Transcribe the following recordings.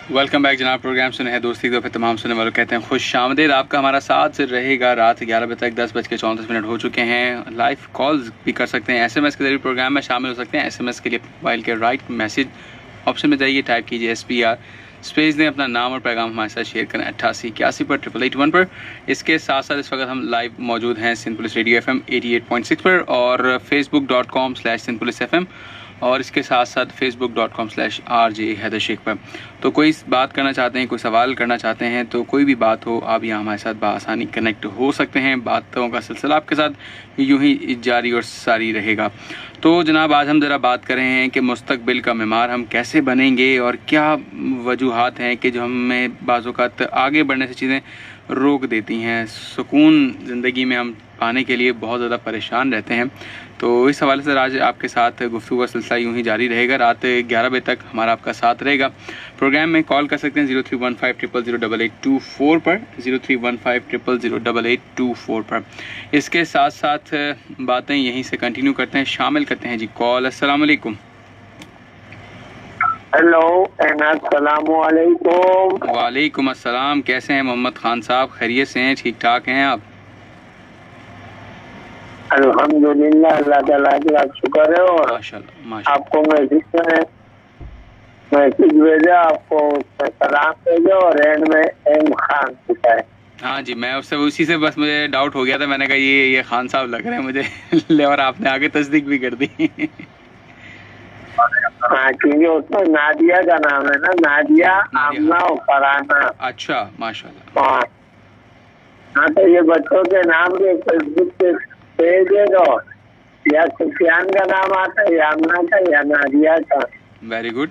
Welcome back जनाब। Programme सुने हैं दोस्ती तो फिर तमाम सुनने वालों कहते हैं खुश आमदीद। आपका हमारा साथ रहेगा रात 11 बजे तक। 10:34 हो चुके हैं। लाइव कॉल्स भी कर सकते हैं, SMS के जरिए प्रोग्राम में शामिल हो सकते हैं। SMS के लिए मोबाइल के राइट मैसेज ऑप्शन में जाइए, टाइप कीजिए SPR, स्पेस दें, अपना नाम और पैगाम हमारे साथ शेयर करें 8881 पर 8881 पर। इसके साथ साथ इस वक्त हम लाइव मौजूद हैं सिंध पुलिस रेडियो FM 88.6 पर और facebook.com/sindhpolicefm और इसके साथ साथ facebook.com/RJ हैदर शेख पर। तो कोई बात करना चाहते हैं, कोई सवाल करना चाहते हैं, तो कोई भी बात हो, आप यहाँ हमारे साथ बआसानी कनेक्ट हो सकते हैं। बातों का सिलसिला आपके साथ यूं ही जारी और सारी रहेगा। तो जनाब, आज हम ज़रा बात कर रहे हैं कि मुस्तकबिल का मेमार हम कैसे बनेंगे और क्या वजूहात हैं कि जो हमें बाज़ औक़ात आगे बढ़ने से चीज़ें रोक देती हैं। सुकून ज़िंदगी में हम पाने के लिए बहुत ज़्यादा परेशान रहते हैं। तो इस हवाले से आज आपके साथ गुफ्तगू का सिलसिला यूं ही जारी रहेगा। रात 11 बजे तक हमारा आपका साथ रहेगा। प्रोग्राम में कॉल कर सकते हैं 0315008824 पर, 0315008824 पर। इसके साथ साथ बातें यहीं से कंटिन्यू करते हैं, शामिल करते हैं जी कॉल। अस्सलाम वालेकुम। हेलो, अस्सलामु अलैकुम। वालेकुम अस्सलाम। कैसे हैं मोहम्मद खान साहब? खैरियत से हैं? ठीक ठाक हैं आप? अल्हम्दुलिल्लाह, अल्लाह ताला का शुक्र है। और माशाल्लाह माशाल्लाह। आपको मैसेज भेजा, आपको सलाम भेजा और एंड में एम खान लिखा है। हाँ जी, मैं उससे उसी से बस मुझे डाउट हो गया था। मैंने कहा ये खान साहब लग रहे हैं मुझे ले, और आपने आगे तस्दीक भी कर दी। हाँ, क्योंकि उसमें नादिया का नाम है ना, नादिया आमना और फराना। अच्छा, माशाल्लाह। हाँ, तो ये बच्चों के नाम के फेसबुक पे पेज है, तो या सुफियान का नाम आता है, या आमना का, या नादिया का। Very good.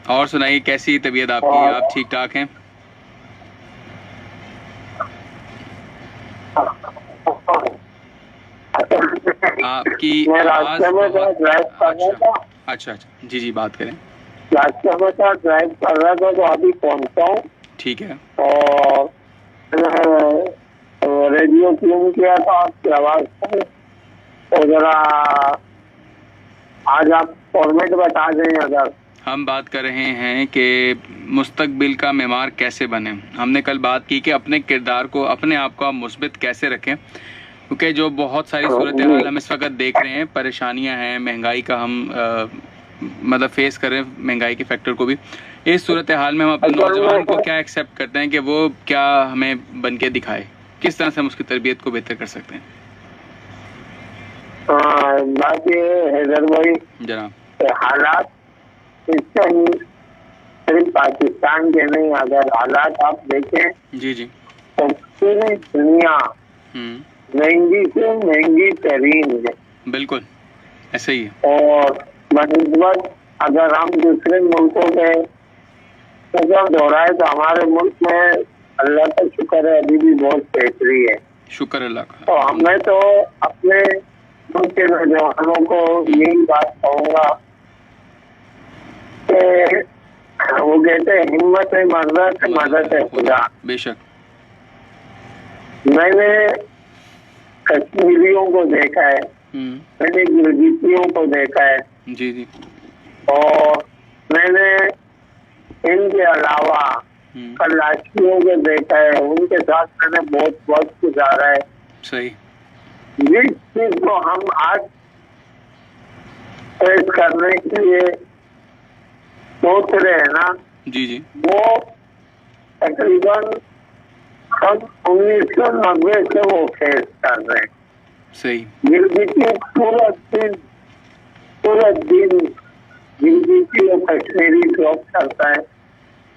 और सुनाइए, कैसी तबीयत आपकी? आप ठीक ठाक हैं? आपकी रास्ते में ड्राइव कर रहा था। अच्छा, जी बात करें। रास्ते में ड्राइव कर रहा था, तो अभी पहुंचा हूँ। ठीक है। और रेडियो ट्यून किया था आपकी आवाज पर, तो जरा आज आप फॉर्मेट बता दें। अगर हम बात कर रहे हैं कि मुस्तकबिल का मेमार कैसे बने। हमने कल बात की कि अपने किरदार को, अपने आप को आप मुस्बित कैसे रखें, क्योंकि जो बहुत सारी सूरत हाल हम इस वक्त देख रहे हैं, परेशानियां हैं, महंगाई का हम मतलब फेस कर रहे हैं, महंगाई के फैक्टर को भी। इस सूरत हाल में हम अपने नौजवान को क्या एक्सेप्ट करते हैं कि वो क्या हमें बन के दिखाए, किस तरह से हम उसकी तरबियत को बेहतर कर सकते हैं? बात ये हैदर भाई जनाब, हालात इससे सिर्फ पाकिस्तान के नहीं, अगर हालात आप देखें जी तो पूरी दुनिया महंगी से महंगी तरीन है। बिल्कुल ऐसे ही है। और बनस्बत अगर हम दूसरे मुल्कों में दोहराए तो हमारे मुल्क में अल्लाह का शुक्र है, अभी भी बहुत बेहतरी है। शुक्र अल्लाह का। तो हमें तो अपने मुल्क के नौजवानों को यही बात कहूँगा कि वो कहते हैं हिम्मत है मर्दा से मदद है खुदा। बेशक। मैंने कश्मीरियों को देखा है, मैंने गिरगिटियों को देखा है जी, और मैंने इनके अलावा कलाशियों को देखा है, उनके साथ मैंने बहुत वक्त गुजारा है। सही। जिस चीज को हम आज फेस करने के लिए सोच रहे हैं ना, जी वो तकरीबन 1990 से वो फेस कर रहे हैं। सही। गिरगिटी पूरा दिन गिरगिटी वो कश्मीरी जॉब करता है,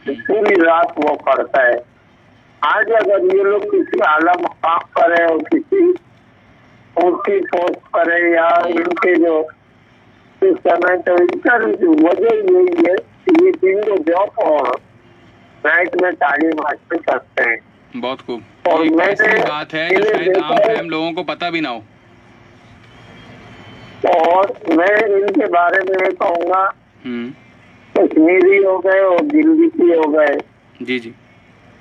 पूरी रात वो करता है। आज अगर ये लोग किसी आला मकाम पर है और किसी ऊंची पोस्ट पर है या इनके जो इस समय, तो इनका वजह यही है कि ये दिन को जॉब और नाइट में तालीम हासिल करते हैं। बहुत खूब। और ऐसी बात है जो शायद आम लोगों को पता भी ना हो। और मैं इनके बारे में ये कहूँगा, कश्मीरी हो गए और गिरगिटी हो गए, जी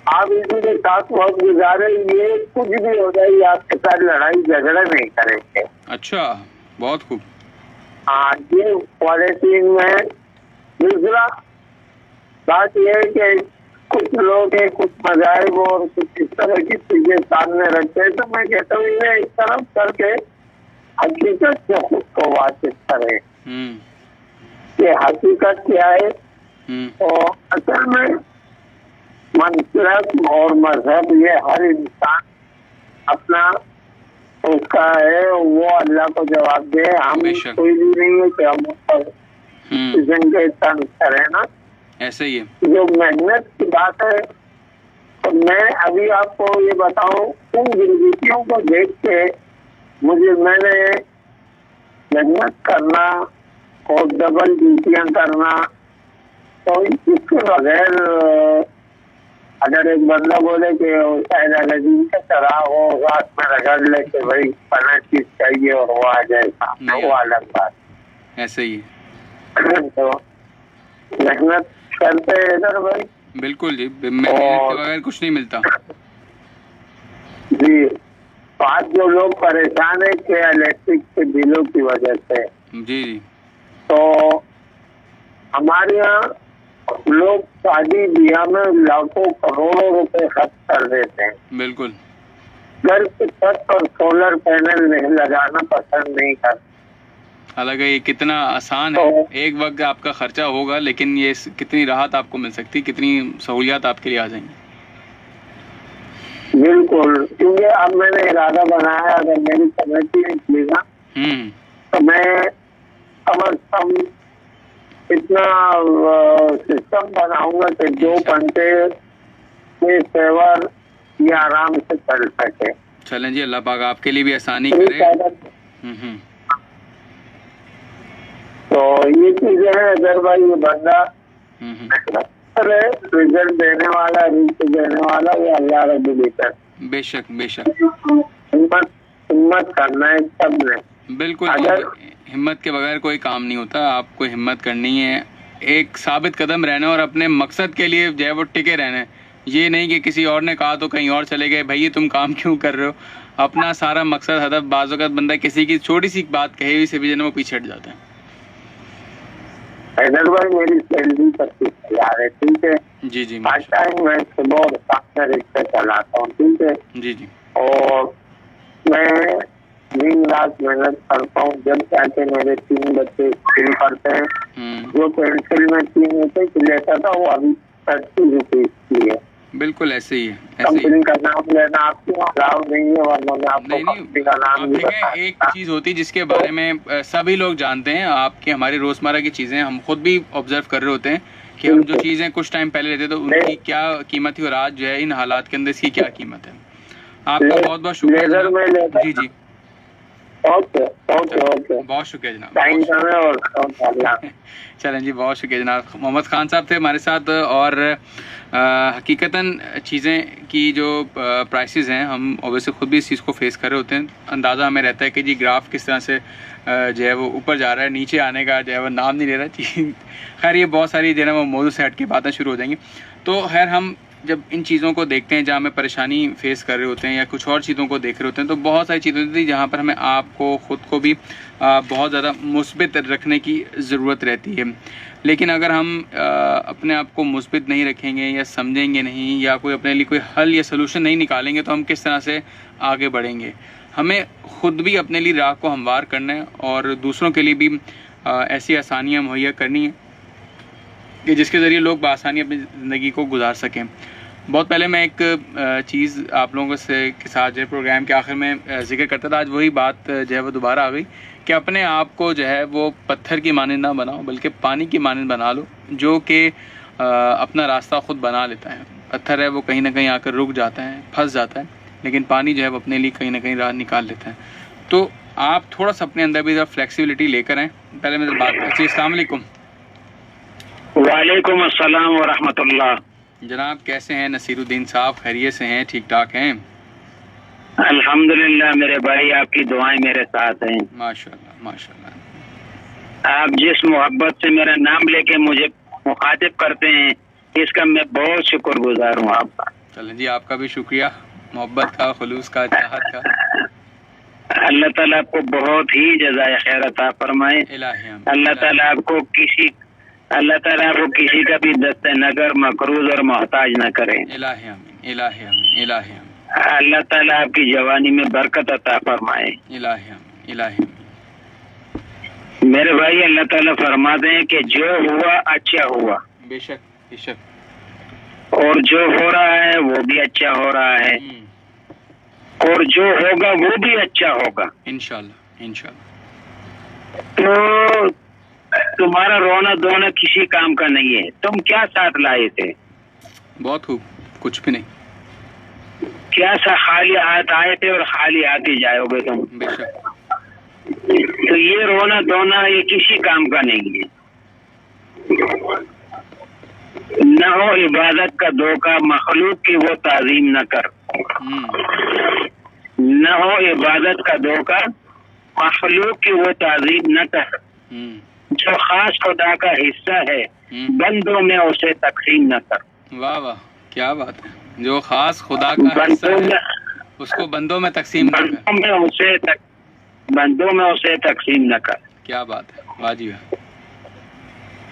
आप इनके साथ वक्त गुजारे, ये कुछ भी हो जाए आपके साथ लड़ाई झगड़ा नहीं करेंगे। अच्छा, बहुत खूब। हाँ, ये क्वारंटीन में दूसरा बात यह है कि कुछ लोग हैं, कुछ मजाहिब और कुछ इस तरह की चीजें सामने रखते हैं, तो मैं कहता हूँ इन्हें एक तरफ करके हकीकत से खुद को वाकिफ करें कि हकीकत क्या है। तो असल में मनसिरत और मजहब ये हर इंसान अपना उसका है, वो अल्लाह को जवाब दे। हम कोई भी नहीं है कि हम उस पर किसी के तंग करें ना, ऐसे ही है। जो मेहनत की बात है, तो मैं अभी आपको ये बताऊं, उन गिरगिटियों को देख के मैंने मेहनत करना और डबल ड्यूटियां करना, तो इसके बगैर अगर एक बंदा बोले कि शायद अलादीन का चराग हो, रात में रगड़ ले कि भाई फला चीज चाहिए और वो आ जाए सामने, वो अलग बात। ऐसे ही है। तो मेहनत करते हैं इधर भाई। बिल्कुल जी, मेहनत के बगैर कुछ नहीं मिलता जी। आज जो लोग परेशान है कि इलेक्ट्रिक के बिलों की वजह से, जी जी, तो हमारे यहाँ लोग शादी ब्याह में लाखों करोड़ों रुपए खर्च कर देते हैं। बिल्कुल। घर की छत पर सोलर पैनल नहीं लगाना पसंद नहीं करते। हालांकि ये कितना आसान है, एक वक्त आपका खर्चा होगा लेकिन ये कितनी राहत आपको मिल सकती, कितनी सहूलियात आपके लिए आ जाएंगी। बिल्कुल, क्योंकि अब मैंने इरादा बनाया, अगर मेरी कमेटी निकली ना तो मैं कम अज कम इतना सिस्टम बनाऊंगा कि 2 घंटे में सेवर ये आराम से चल सके। चलें जी, अल्लाह पाक आपके लिए भी आसानी करे। तो ये चीजें हैं। अगर भाई ये बंदा रिजल्ट देने वाला, रिजल्ट देने वाला ये अल्लाह रब्बुल इज्जत। बेशक बेशक, हिम्मत करना है सबने। बिल्कुल, हिम्मत के बगैर कोई काम नहीं होता। आपको हिम्मत करनी है, एक साबित कदम रहना और अपने मकसद के लिए जो है वो टिके रहना है। ये नहीं कि किसी और ने कहा तो कहीं और चले गए, भैया तुम काम क्यों कर रहे हो। अपना सारा मकसद हदफ, बाज़ वक़्त बंदा किसी की छोटी सी बात कहे हुई से भी जो वो पीछे हट जाता है। भाई मेरी सैलरी 25,000 है, ठीक है जी जी, पार्ट टाइम मैं सुबह और शाम में रिक्शा चलाता हूँ, ठीक है जी जी, और मैं दिन रात मेहनत करता हूँ। जब जाके मेरे 3 बच्चे स्कूल पढ़ते हैं, जो पेंसिल में 3 रुपए की लेता था वो अभी 30 रुपए की है। बिल्कुल ऐसे ही है। कंपनी का नाम लेना आपको अलाउ नहीं है, वरना मैं आपको कंपनी का नाम भी बता। एक चीज होती है जिसके बारे में सभी लोग जानते हैं, आपकी हमारी रोजमर्रा की चीजें हम खुद भी ऑब्जर्व कर रहे होते हैं कि हम जो चीजें कुछ टाइम पहले लेते तो उनकी क्या कीमत थी और आज जो है इन हालात के अंदर इसकी क्या कीमत है। आपका बहुत बहुत शुक्रिया। जी जी, ओके ओके ओके, बहुत शुक्रिया जनाब। चलें जी, बहुत शुक्रिया जनाब। मोहम्मद खान साहब थे हमारे साथ। और हकीकतन चीज़ें की जो प्राइसेस हैं, हम ऑब्वियसली ख़ुद भी इस चीज़ को फेस कर रहे होते हैं। अंदाज़ा हमें रहता है कि जी ग्राफ किस तरह से जो है वो ऊपर जा रहा है, नीचे आने का जो है वो नाम नहीं ले रहा। खैर ये बहुत सारी जो है वो मौजूद से हट के बातें शुरू हो जाएंगी। तो खैर हम जब इन चीज़ों को देखते हैं जहाँ हमें परेशानी फेस कर रहे होते हैं या कुछ और चीज़ों को देख रहे होते हैं, तो बहुत सारी चीज़ें होती हैं जहाँ पर हमें आपको ख़ुद को भी बहुत ज़्यादा मुस्बित रखने की ज़रूरत रहती है। लेकिन अगर हम अपने आप को मुस्बित नहीं रखेंगे या समझेंगे नहीं या कोई अपने लिए कोई हल या सलूशन नहीं निकालेंगे तो हम किस तरह से आगे बढ़ेंगे। हमें ख़ुद भी अपने लिए राह को हमवार करना है और दूसरों के लिए भी ऐसी आसानियाँ मुहैया करनी है कि जिसके ज़रिए लोग बआसानी अपनी ज़िंदगी को गुजार सकें। बहुत पहले मैं एक चीज़ आप लोगों के साथ जो है प्रोग्राम के आखिर में जिक्र करता था, आज वही बात जो है वो दोबारा आ गई कि अपने आप को जो है वो पत्थर की मानंद ना बनाओ बल्कि पानी की मानंद बना लो, जो कि अपना रास्ता ख़ुद बना लेता है। पत्थर है वो कहीं ना कहीं आकर रुक जाता है, फंस जाता है, लेकिन पानी जो है वो अपने लिए कहीं ना कहीं राह निकाल लेता है। तो आप थोड़ा सा अपने अंदर भी ज़रा फ्लेक्सिबिलिटी लेकर आएँ। पहले मैं बात करती हूँ। अस्सलाम वालेकुम। वालेकुम अस्सलाम व रहमतुल्लाह। जनाब कैसे हैं नसीरुद्दीन साहब, खैरियत से हैं, ठीक ठाक हैं? अल्हम्दुलिल्लाह मेरे भाई, आपकी दुआएं मेरे साथ हैं। माशाल्लाह माशाल्लाह। आप जिस मोहब्बत से मेरा नाम लेके मुझे मुखातिब करते हैं, इसका मैं बहुत शुक्रगुजार हूँ आपका। चलें जी, आपका भी शुक्रिया, मोहब्बत का, खुलूस का, चाहत का। अल्लाह ताला आपको बहुत ही जज़ाए खैर अता फरमाए। अल्लाह ताला आपको किसी اللہ تعالیٰ آپ کو کسی کا بھی دست نگر مقروض اور محتاج نہ کرے. الہ آمین، الہ آمین، الہ آمین، اللہ تعالیٰ آپ کی جوانی میں برکت عطا فرمائے. الہ آمین، الہ آمین. میرے بھائی اللہ تعالیٰ فرماتے ہیں کہ جو ہوا اچھا ہوا، بے شک بے شک. اور جو ہو رہا ہے وہ بھی اچھا ہو رہا ہے، اور جو ہوگا وہ بھی اچھا ہوگا. انشاءاللہ انشاءاللہ. تو تمہارا رونا دھونا کسی کام کا نہیں ہے. تم کیا ساتھ لائے تھے؟ بہت خوب. کچھ بھی نہیں. کیا سا خالی ہاتھ آئے تھے اور خالی ہاتھ ہی جاؤ گے تم. بے شک. تو یہ رونا دھونا یہ کسی کام کا نہیں ہے. نہ ہو عبادت کا دھوکہ، مخلوق کی وہ تعظیم نہ کر. نہ ہو عبادت کا دھوکہ، مخلوق کی وہ تعظیم نہ کر. جو خاص خدا کا حصہ ہے بندوں میں اسے تقسیم نہ کر. واہ واہ، کیا بات ہے. جو خاص خدا کا حصہ ہے اس کو بندوں میں تقسیم نہ کر. بندوں میں اسے تقسیم نہ کر. کیا بات ہے، واہ جی واہ.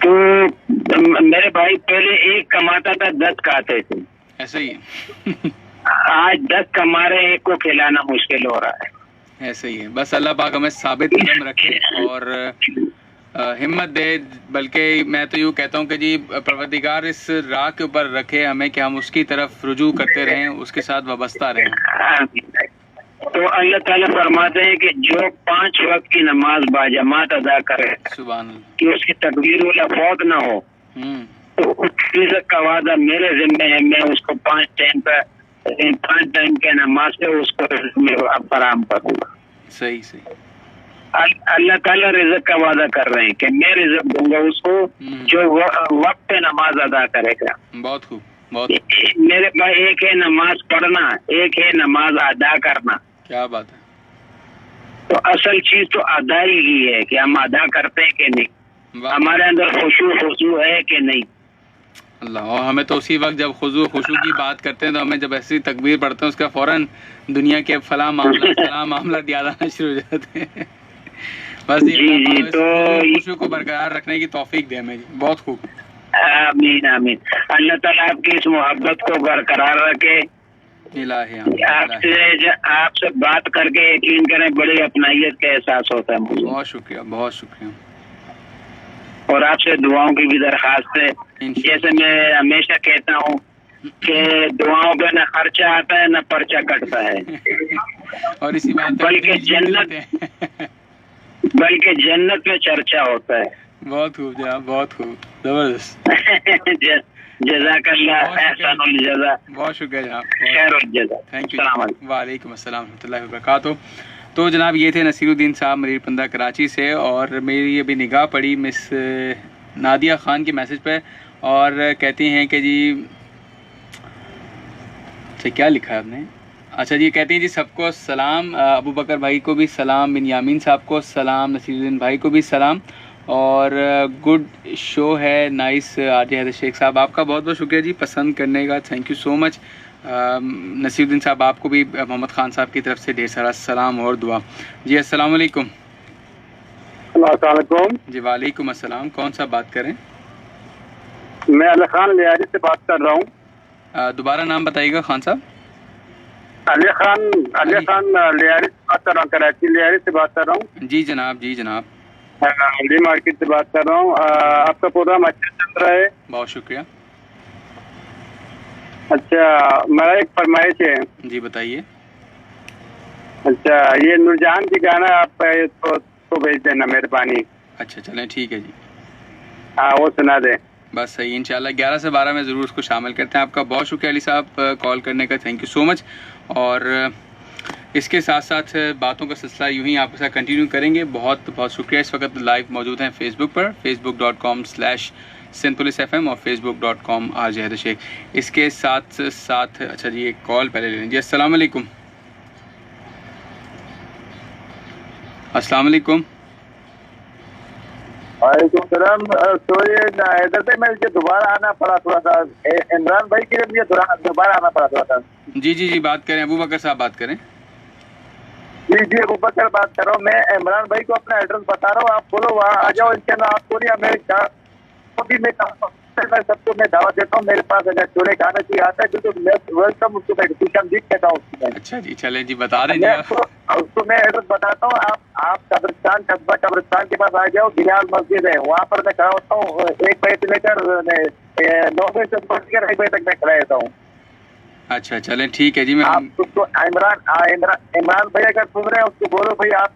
تو میرے بھائی پہلے ایک کماتا تھا 10 کھاتے تھے. ایسے ہی ہے. آج 10 کما رہے، ایک کو کھلانا مشکل ہو رہا ہے. ایسے ہی ہے. بس اللہ پاک ہمیں ثابت قدم رکھے اور ہمت دے. بلکہ میں تو یوں کہتا ہوں کہ جی پروردگار اس راہ کے اوپر رکھے ہمیں کہ ہم اس کی طرف رجوع کرتے رہیں، اس کے ساتھ وابستہ رہیں. تو اللہ تعالیٰ فرماتے ہیں کہ جو 5 وقت کی نماز باجماعت ادا کرے، سبحان اللہ، کہ اس کی تکبیر والا فوت نہ ہو، تو اس رزق کا وعدہ میرے ذمہ ہے. میں اس کو 5 ٹائم کے نماز سے اس کو فراہم کروں گا. صحیح صحیح. اللہ تعالیٰ رزق کا وعدہ کر رہے ہیں کہ میں رزق دوں گا اس کو جو وقت پہ نماز ادا کرے گا. بہت خوب، بہت. میرے پاس ایک ہے نماز پڑھنا، ایک ہے نماز ادا کرنا. کیا بات ہے. تو اصل چیز تو ادائیگی ہے کہ ہم ادا کرتے ہیں کہ نہیں، ہمارے اندر خشوع ہے کہ نہیں. اللہ. اور ہمیں تو اسی وقت جب خشوع کی بات کرتے ہیں تو ہمیں جب ایسی تکبیر پڑھتے ہیں اس کا فوراً دنیا کے فلاں معاملات یاد آنا شروع ہو جاتے ہیں. بس جی تو خشوع کو برقرار رکھنے کی توفیق دے ہمیں. جی بہت خوب. آمین آمین. اللہ تعالیٰ آپ کی اس محبت کو برقرار رکھے. آپ سے بات کر کے یقین کریں بڑی اپنائیت کا احساس ہوتا ہے مجھے. بہت شکریہ، بہت شکریہ. اور آپ سے دعاؤں کی بھی درخواست ہے. جیسے میں ہمیشہ کہتا ہوں کہ دعاؤں پہ نہ خرچہ آتا ہے نہ پرچہ کٹتا ہے، اور اسی بات بلکہ جنت میں چرچا ہوتا ہے. بہت خوب جناب، بہت خوب، زبردست. جزاک اللہ، احسان الجزا. بہت شکریہ جناب، خیر الجزا. Thank you. وعلیکم السلام ورحمۃ اللہ وبرکاتہ. تو جناب یہ تھے نصیر الدین صاحب ملیر پندہ کراچی سے، اور میری ابھی نگاہ پڑی مس نادیہ خان کے میسج پہ، اور کہتی ہیں کہ جی اچھا کیا لکھا ہے آپ نے. اچھا جی کہتی ہیں جی سب کو سلام، ابو بکر بھائی کو بھی سلام، بن یامین صاحب کو سلام، نصیر الدین بھائی کو بھی سلام، اور گڈ شو ہے، نائس. آر جے حیدر شیخ صاحب آپ کا بہت بہت شکریہ جی پسند کرنے کا، تھینک یو سو مچ. نصیر الدین صاحب آپ کو بھی محمد خان صاحب کی طرف سے ڈھیر سارا سلام اور دعا. جی السلام علیکم. السلام علیکم. جی وعلیکم السلام. کون صاحب بات کریں؟ میں علی خان لیاری سے بات کر رہا ہوں. دوبارہ نام بتائیے گا خان صاحب. علی خان لیاری سے بات کر رہا ہوں، کراچی لیاری سے بات کر رہا ہوں. جی جناب، جی جناب. ہلدی مارکیٹ سے بات کر رہا ہوں. آپ کا پروگرام اچھا چل رہا ہے. بہت شکریہ. اچھا میرا ایک فرمائش ہے. جی بتائیے. اچھا یہ نورجہان کی گانا آپ کو بھیج دینا مہربانی. اچھا چلیں ٹھیک ہے جی. ہاں وہ سنا دیں. بس صحیح، انشاءاللہ 11 سے 12 میں ضرور اس کو شامل کرتے ہیں. آپ کا بہت شکریہ علی صاحب کال کرنے کا، تھینک یو سو مچ. اور اس کے ساتھ ساتھ باتوں کا سلسلہ یوں ہی آپ کے ساتھ کنٹینیو کریں گے. بہت بہت شکریہ. اس وقت لائیو موجود ہیں فیس بک پر، facebook.com/sindpolice.fm اور facebook.com RJ حیدر شیخ. اس کے ساتھ ساتھ اچھا جی ایک کال پہلے لے لیں. جی السلام علیکم. السلام علیکم. وعلیکم السلام. سوری ادھر سے مجھے دوبارہ آنا پڑا تھوڑا سا، عمران بھائی کے لیے مجھے دوبارہ آنا پڑا تھوڑا سا. جی جی جی بات کریں، ابو بکر صاحب بات کریں. جی جی ابو بکر بات کر رہا ہوں. میں عمران بھائی کو اپنا ایڈریس بتا رہا ہوں، آپ بولو وہاں آ جاؤ. ان شاء اللہ آپ کو نہیں ہمیں जो भी मैं सबको मैं दावत देता हूँ। मेरे पास अगर छोले खाना चाहिए आता है तो मैं वेलकम उसको मैं डिस्काउंट जीत देता हूँ। अच्छा जी, चले जी, बता देंगे उसको मैं एड्रेस बताता हूँ। आप कब्रिस्तान, कस्बा कब्रिस्तान के पास आ जाओ, बिलाल मस्जिद है, वहाँ पर मैं खड़ा होता हूँ। 1 बजे से लेकर 9 बजे से 1 बजे तक मैं खड़ा रहता हूँ। अच्छा चलें, ठीक है जी। मैं आप उसको इमरान भाई अगर सुन रहे हैं उसको बोलो भाई आप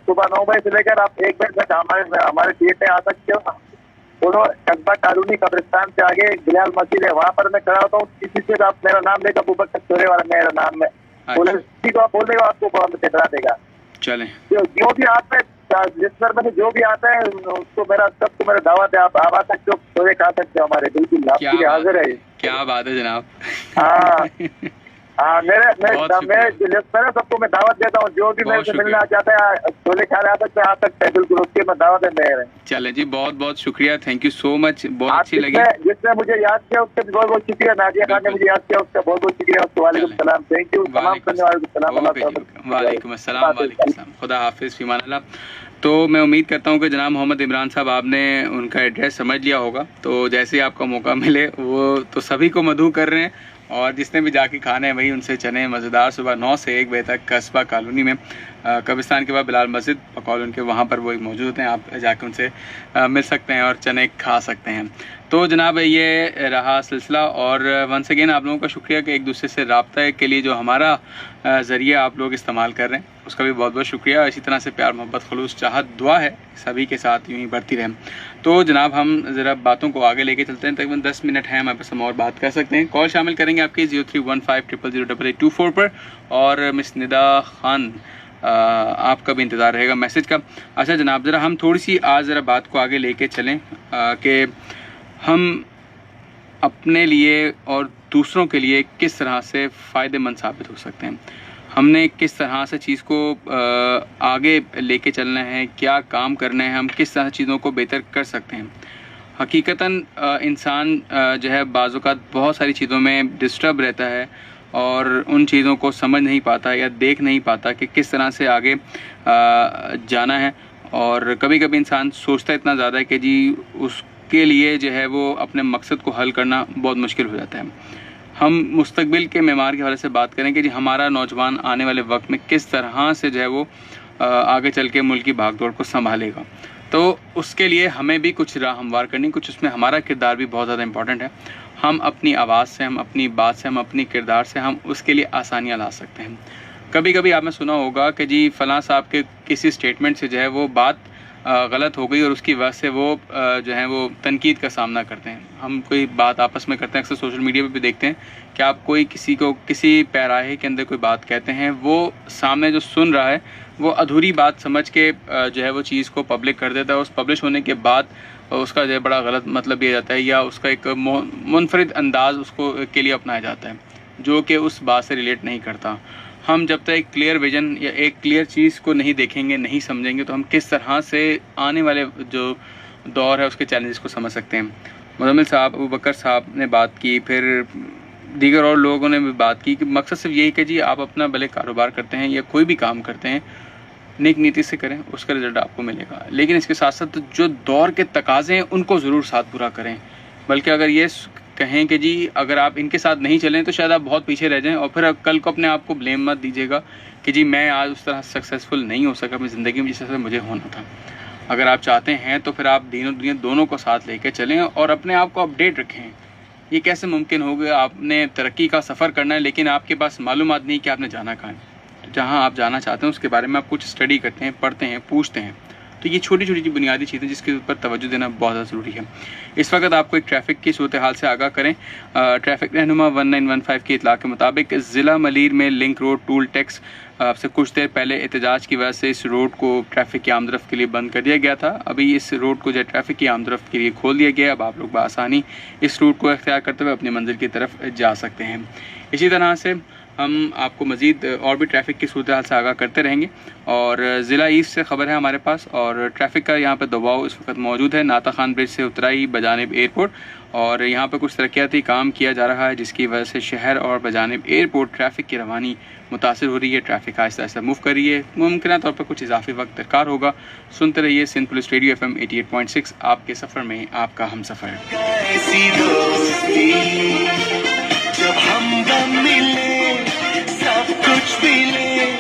सुबह 9 बजे से लेकर आप 1 बजे तक हमारे थिएटर पे आ सकते हो। दोनों कस्बा कॉलोनी कब्रिस्तान से आगे बिलाल मस्जिद है, वहाँ पर मैं खड़ा होता हूँ। किसी से आप मेरा नाम लेकर अबूबकर छोरे वाला मेरा नाम है, किसी को आप बोल देगा आपको चढ़ा देगा। चलें, जो भी आता है जिस पर मैंने जो भी आता है उसको सबको मेरा दावत है। आप आ सकते हो, छोले खा सकते हो हमारे, बिल्कुल आपके लिए हाजिर है। क्या बात है जनाब। हाँ मैं सबको मैं दावत देता हूँ। जो भी मेरे से मिलना चाहता है छोले खाने आ सकते हैं, बिल्कुल उसके मैं दावत है मेरे। चले जी, बहुत बहुत शुक्रिया, थैंक यू सो मच, बहुत अच्छी लगी। जिसने मुझे याद किया उसके बहुत बहुत शुक्रिया। नादिया खान ने मुझे याद किया, उसका बहुत बहुत शुक्रिया। वालेकुम सलाम, थैंक यू। वालेकुम अस्सलाम, खुदा हाफिज़, फीमान अल्लाह। तो मैं उम्मीद करता हूँ कि जनाब मोहम्मद इमरान साहब आपने उनका एड्रेस समझ लिया होगा। तो जैसे ही आपका मौका मिले, वो तो सभी को मदऊ कर रहे हैं, और जिसने भी जाके खाना है वही उनसे चने मज़ेदार सुबह 9 से 1 बजे तक कस्बा कॉलोनी में, कब्रिस्तान के बाद बिलाल मस्जिद कॉलोनी के, वहाँ पर वो मौजूद हैं। आप जाके उनसे मिल सकते हैं और चने खा सकते हैं। तो जनाब ये रहा सिलसिला, और वंस अगेन आप लोगों का शुक्रिया कि एक दूसरे से रब्ता के लिए जो हमारा ज़रिया आप लोग इस्तेमाल कर रहे हैं, उसका भी बहुत बहुत शुक्रिया। इसी तरह से प्यार मोहब्बत खलूस चाहत दुआ है सभी के साथ यूँ ही बढ़ती रहें। तो जनाब हम ज़रा बातों को आगे लेके चलते हैं। तकरीबन 10 मिनट हैं हमारे पास, हम और बात कर सकते हैं। कॉल शामिल करेंगे आपकी 0315008824 पर, और मिस निदा खान आपका भी इंतज़ार रहेगा मैसेज का। अच्छा जनाब, ज़रा हम थोड़ी सी आज ज़रा बात को आगे लेके चलें कि हम अपने लिए और दूसरों के लिए किस तरह से फ़ायदेमंद साबित हो सकते हैं। हमने किस तरह से चीज़ को आगे लेके चलना है, क्या काम करना है, हम किस तरह चीज़ों को बेहतर कर सकते हैं। हकीकतन इंसान जो है बाज़ औक़ात बहुत सारी चीज़ों में डिस्टर्ब रहता है और उन चीज़ों को समझ नहीं पाता या देख नहीं पाता कि किस तरह से आगे जाना है। और कभी कभी इंसान सोचता इतना ज़्यादा है कि जी उसके लिए जो है वो अपने मकसद को हल करना बहुत मुश्किल हो जाता है। हम मुस्तकबिल के मेमार के हवाले से बात करें कि जी हमारा नौजवान आने वाले वक्त में किस तरह से जो है वो आगे चल के मुल्क की भागदौड़ को संभालेगा। तो उसके लिए हमें भी कुछ राह हमवार करनी, कुछ उसमें हमारा किरदार भी बहुत ज़्यादा इंपॉर्टेंट है। हम अपनी आवाज़ से, हम अपनी बात से, हम अपनी किरदार से हम उसके लिए आसानियाँ ला सकते हैं। कभी कभी आपने सुना होगा कि जी फ़लाँ साहब के किसी स्टेटमेंट से जो है वो बात गलत हो गई और उसकी वजह से वो जो है वो तनकीद का सामना करते हैं। हम कोई बात आपस में करते हैं, अक्सर सोशल मीडिया पे भी देखते हैं कि आप कोई किसी को किसी पैराहे के अंदर कोई बात कहते हैं, वो सामने जो सुन रहा है वो अधूरी बात समझ के जो है वो चीज़ को पब्लिक कर देता है। उस पब्लिश होने के बाद उसका जो है बड़ा गलत मतलब लिया जाता है या उसका एक मुनफरिद अंदाज़ उसको के लिए अपनाया जाता है जो कि उस बात से रिलेट नहीं करता। हम जब तक एक क्लियर विजन या एक क्लियर चीज़ को नहीं देखेंगे, नहीं समझेंगे, तो हम किस तरह से आने वाले जो दौर है उसके चैलेंजेस को समझ सकते हैं। मुज़म्मिल साहब, अबू बकर साहब ने बात की, फिर दीगर और लोगों ने भी बात की कि मकसद सिर्फ यही कि जी आप अपना भले कारोबार करते हैं या कोई भी काम करते हैं, नेक नीति से करें, उसका रिज़ल्ट आपको मिलेगा। लेकिन इसके साथ साथ जो दौर के तकाज़े हैं उनको ज़रूर साथ पूरा करें। बल्कि अगर ये कहें कि जी अगर आप इनके साथ नहीं चलें तो शायद आप बहुत पीछे रह जाएं और फिर कल को अपने आप को ब्लेम मत दीजिएगा कि जी मैं आज उस तरह सक्सेसफुल नहीं हो सका अपनी ज़िंदगी में जिस तरह से मुझे होना था। अगर आप चाहते हैं तो फिर आप दीनों दुनिया दोनों को साथ लेकर चलें और अपने आप को अपडेट रखें। ये कैसे मुमकिन होगा? आपने तरक्की का सफ़र करना है लेकिन आपके पास मालूमात नहीं कि आपने जाना कहाँ है। जहाँ आप जाना चाहते हैं उसके बारे में आप कुछ स्टडी करते हैं, पढ़ते हैं, पूछते हैं। तो ये छोटी छोटी बुनियादी चीज़ें जिसके ऊपर तवज्जो देना बहुत ज़्यादा ज़रूरी है। इस वक्त आपको एक ट्रैफिक की सूरत हाल से आगाह करें। ट्रैफिक रहनुमा 1915 की इतला के मुताबिक ज़िला मलीर में लिंक रोड टूल टैक्स से कुछ देर पहले एहतजाज की वजह से इस रोड को ट्रैफिक की आमदरफ्त के लिए बंद कर दिया गया था। अभी इस रोड को जो ट्रैफिक की आमदरफ्त के लिए खोल दिया गया है। अब आप लोग बआसानी इस रूट को अख्तियार करते हुए अपनी मंजिल की तरफ जा सकते हैं। इसी तरह से ہم آپ کو مزید اور بھی ٹریفک کی صورتحال سے آگاہ کرتے رہیں گے. اور ضلع ایسٹ سے خبر ہے ہمارے پاس، اور ٹریفک کا یہاں پہ دباؤ اس وقت موجود ہے ناتا خان برج سے اترائی بجانب ایئرپورٹ، اور یہاں پہ کچھ ترقیاتی کام کیا جا رہا ہے جس کی وجہ سے شہر اور بجانب ایئرپورٹ ٹریفک کی روانی متاثر ہو رہی ہے. ٹریفک آہستہ آہستہ موو کر رہی ہے، ممکنہ طور پر کچھ اضافی وقت درکار ہوگا. سنتے رہیے سندھ پولیس ریڈیو FM 88.6، آپ کے سفر میں آپ کا ہم سفر. ایسی دوستی جب ہم دم ملے سب کچھ ملے،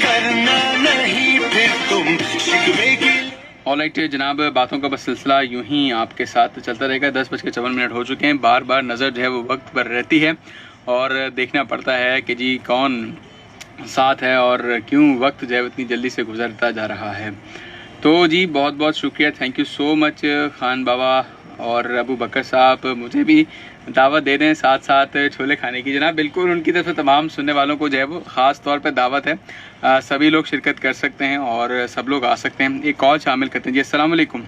کرنا نہیں پھر تم شکوے کی. آلرائٹ جناب، باتوں کا بس سلسلہ یوں ہی آپ کے ساتھ چلتا رہے گا. 10:54 ہو چکے ہیں. بار بار نظر جو ہے وہ وقت پر رہتی ہے اور دیکھنا پڑتا ہے کہ جی کون ساتھ ہے اور کیوں وقت جو ہے اتنی جلدی سے گزرتا جا رہا ہے. تو جی بہت بہت شکریہ، تھینک یو سو مچ خان بابا اور ابو بکر صاحب. مجھے بھی دعوت دے دیں ساتھ ساتھ چھولے کھانے کی. جناب بالکل ان کی طرف سے تمام سننے والوں کو جو ہے وہ خاص طور پہ دعوت ہے. سبھی لوگ شرکت کر سکتے ہیں اور سب لوگ آ سکتے ہیں. ایک کال شامل کرتے ہیں. جی السلام علیکم.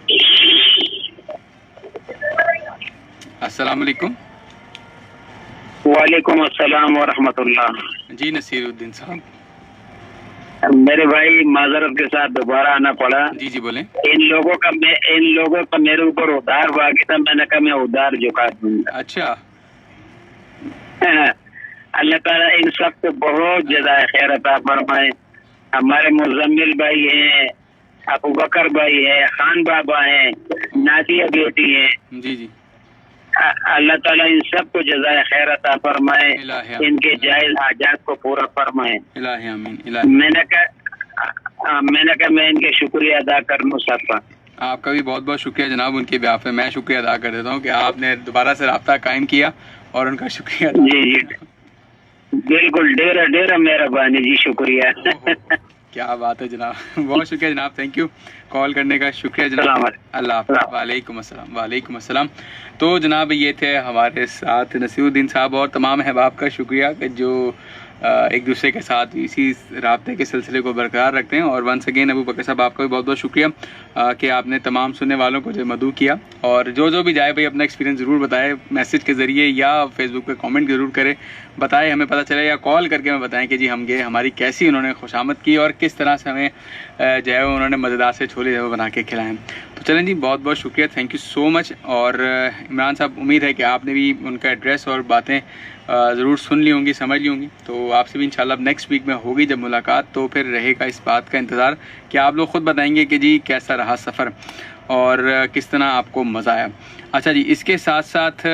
السلام علیکم. وعلیکم السلام ورحمۃ اللہ. جی نصیر الدین صاحب. میرے بھائی معذرت کے ساتھ دوبارہ آنا پڑا. جی جی بولیں. ان لوگوں کا میرے اوپر ادھار باقی تھا، میں نے کہا میں ادھار جھکا دوں گا. اچھا. اللہ تعالیٰ ان سب کو بہت جزائے خیر عطا فرمائے. ہمارے مزمل بھائی ہیں، ابو بکر بھائی ہیں، خان بابا ہیں، نادیہ بیٹی ہیں. جی جی. اللہ تعالیٰ ان سب کو جزائے خیر عطا فرمائے، الہی ان کے جائز حاجات کو پورا فرمائے. الہی آمین. الہی. میں نے کہا میں ان کے شکریہ ادا کروں سب کا. آپ کا بھی بہت بہت شکریہ جناب. ان کے بھی آپ میں شکریہ ادا کر دیتا ہوں کہ آپ نے دوبارہ سے رابطہ قائم کیا اور ان کا شکریہ ادا. جی جی بالکل، ڈیرا مہربانی جی، شکریہ. کیا بات ہے جناب. بہت شکریہ جناب، تھینک یو کال کرنے کا. شکریہ جناب. اللہ حافظ. وعلیکم السلام. وعلیکم السلام. تو جناب یہ تھے ہمارے ساتھ نصیر الدین صاحب، اور تمام احباب کا شکریہ کہ جو ایک دوسرے کے ساتھ اسی رابطے کے سلسلے کو برقرار رکھتے ہیں. اور ونس اگین ابو بکر صاحب آپ کا بھی بہت بہت شکریہ کہ آپ نے تمام سننے والوں کو جو مدعو کیا. اور جو بھی جائے بھائی اپنا ایکسپیرینس ضرور بتائے، میسج کے ذریعے یا فیس بک پہ کامنٹ ضرور کرے، بتائے ہمیں پتہ چلے، یا کال کر کے ہمیں بتائیں کہ جی ہم گئے، ہماری کیسی انہوں نے خوشامد کی اور کس طرح سے ہمیں جو ہے انہوں نے مزیدار سے چھولے جو بنا کے کھلائیں. تو چلیں جی بہت بہت شکریہ، تھینک یو سو مچ. اور عمران صاحب امید ہے کہ آپ نے بھی ان کا ایڈریس اور باتیں ضرور سن لی ہوں گی، سمجھ لی ہوں گی. تو آپ سے بھی انشاءاللہ نیکسٹ ویک میں ہوگی جب ملاقات، تو پھر رہے گا اس بات کا انتظار کہ آپ لوگ خود بتائیں گے کہ جی کیسا رہا سفر اور کس طرح آپ کو مزہ آیا. اچھا جی، اس کے ساتھ ساتھ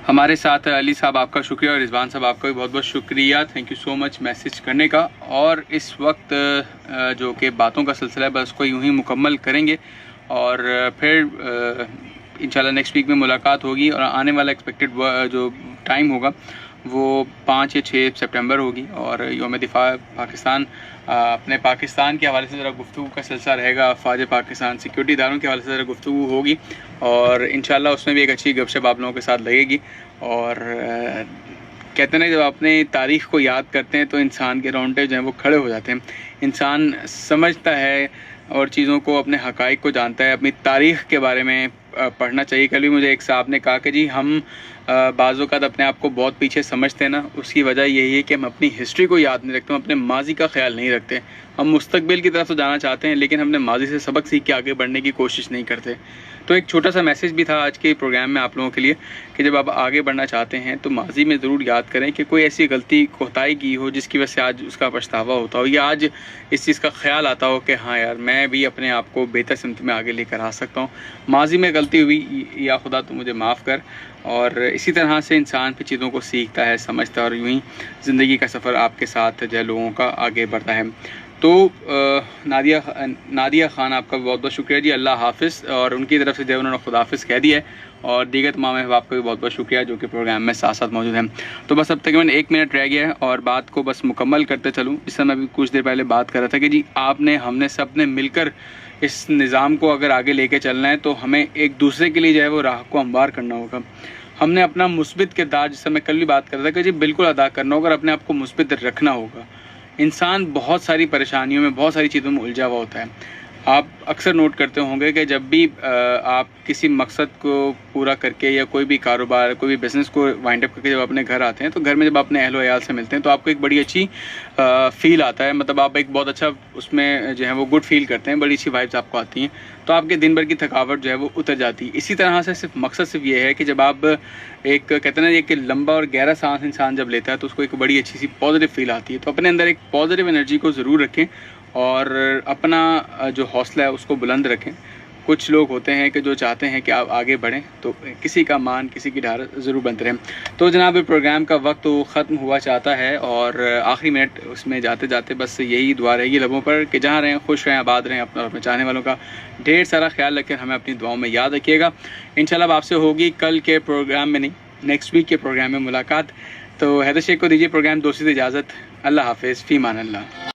ہمارے ساتھ علی صاحب آپ کا شکریہ، اور رضوان صاحب آپ کا بھی بہت بہت شکریہ، thank you so much message کرنے کا. اور اس وقت جو کہ باتوں کا سلسلہ ہے بس کو یوں ہی مکمل کریں گے، اور پھر انشاءاللہ نیکسٹ ویک میں ملاقات ہوگی. اور آنے والا ایکسپیکٹڈ جو ٹائم ہوگا وہ 5 یا 6 سپٹمبر ہوگی، اور یوم دفاع پاکستان، اپنے پاکستان کے حوالے سے ذرا گفتگو کا سلسلہ رہے گا. افواج پاکستان سیکیورٹی اداروں کے حوالے سے ذرا گفتگو ہوگی، اور انشاءاللہ اس میں بھی ایک اچھی گپ شپ آپ لوگوں کے ساتھ لگے گی. اور کہتے ہیں جب اپنے تاریخ کو یاد کرتے ہیں تو انسان کے رونگٹے جو ہیں وہ کھڑے ہو جاتے ہیں. انسان سمجھتا ہے اور چیزوں کو، اپنے حقائق کو جانتا ہے. اپنی تاریخ کے بارے میں پڑھنا چاہیے. کل بھی مجھے ایک صاحب نے کہا کہ جی ہم بعض اوقات اپنے آپ کو بہت پیچھے سمجھتے ہیں نا، اس کی وجہ یہی ہے کہ ہم اپنی ہسٹری کو یاد نہیں رکھتے، ہم اپنے ماضی کا خیال نہیں رکھتے. ہم مستقبل کی طرف تو جانا چاہتے ہیں لیکن ہم اپنے ماضی سے سبق سیکھ کے آگے بڑھنے کی کوشش نہیں کرتے. تو ایک چھوٹا سا میسج بھی تھا آج کے پروگرام میں آپ لوگوں کے لیے کہ جب آپ آگے بڑھنا چاہتے ہیں تو ماضی میں ضرور یاد کریں کہ کوئی ایسی غلطی کوتاہی کی ہو جس کی وجہ سے آج اس کا پچھتاوا ہوتا ہو، یا آج اس چیز کا خیال آتا ہو کہ ہاں یار میں بھی اپنے آپ کو بہتر سمت میں آگے لے کر آ سکتا ہوں. ماضی میں غلطی ہوئی، یا خدا تو مجھے معاف کر. اور اسی طرح سے انسان پھر چیزوں کو سیکھتا ہے، سمجھتا ہے، اور یوں ہی زندگی کا سفر آپ کے ساتھ جو ہے لوگوں کا آگے بڑھتا ہے. تو نادیہ خان آپ کا بہت بہت شکریہ جی، اللہ حافظ. اور ان کی طرف سے جو ہے انہوں نے خدا حافظ کہہ دیا ہے. اور دیگر تمام احباب کا بھی بہت بہت شکریہ جو کہ پروگرام میں ساتھ ساتھ موجود ہیں. تو بس اب تقریباً 1 منٹ رہ گیا ہے اور بات کو بس مکمل کرتے چلوں. اس سے میں بھی کچھ دیر پہلے بات کر رہا تھا کہ جی آپ نے، ہم نے، سب نے مل کر اس نظام کو اگر آگے لے کے چلنا ہے تو ہمیں ایک دوسرے کے لیے جو ہے وہ راہ کو ہموار کرنا ہوگا. ہم نے اپنا مثبت کردار، جس سے میں کل بھی بات کر رہا تھا کہ جی بالکل ادا کرنا ہوگا، اور اپنے آپ کو مثبت رکھنا ہوگا. انسان بہت ساری پریشانیوں میں، بہت ساری چیزوں میں الجھا ہوا ہوتا ہے، آپ اکثر نوٹ کرتے ہوں گے کہ جب بھی آپ کسی مقصد کو پورا کر کے یا کوئی بھی کاروبار کوئی بھی بزنس کو وائنڈ اپ کر کے جب اپنے گھر آتے ہیں تو گھر میں جب اپنے اہل و عیال سے ملتے ہیں تو آپ کو ایک بڑی اچھی فیل آتا ہے. مطلب آپ ایک بہت اچھا اس میں جو ہے وہ گڈ فیل کرتے ہیں, بڑی اچھی وائبس آپ کو آتی ہیں, تو آپ کے دن بھر کی تھکاوٹ جو ہے وہ اتر جاتی ہے. اسی طرح سے مقصد صرف یہ ہے کہ جب آپ ایک کہتے ہیں نا ایک لمبا اور گہرا سانس انسان جب لیتا ہے تو اس کو ایک بڑی اچھی سی پازیٹیو فیل آتی ہے. تو اپنے اندر ایک پازیٹیو انرجی کو ضرور رکھیں اور اپنا جو حوصلہ ہے اس کو بلند رکھیں. کچھ لوگ ہوتے ہیں کہ جو چاہتے ہیں کہ آپ آگے بڑھیں تو کسی کا مان کسی کی ڈھار ضرور بنتے رہیں. تو جناب پروگرام کا وقت تو ختم ہوا چاہتا ہے اور آخری منٹ اس میں جاتے جاتے بس یہی دعا رہے گی لبوں پر کہ جہاں رہیں خوش رہیں آباد رہیں, اپنا اور اپنے چاہنے والوں کا ڈھیر سارا خیال رکھیں. ہمیں اپنی دعاؤں میں یاد رکھیے گا. انشاءاللہ آپ سے ہوگی کل کے پروگرام میں نہیں نیکسٹ ویک کے پروگرام میں ملاقات. تو حیدر شیخ کو دیجیے پروگرام دوسری سے اجازت. اللہ حافظ, فی امان اللہ.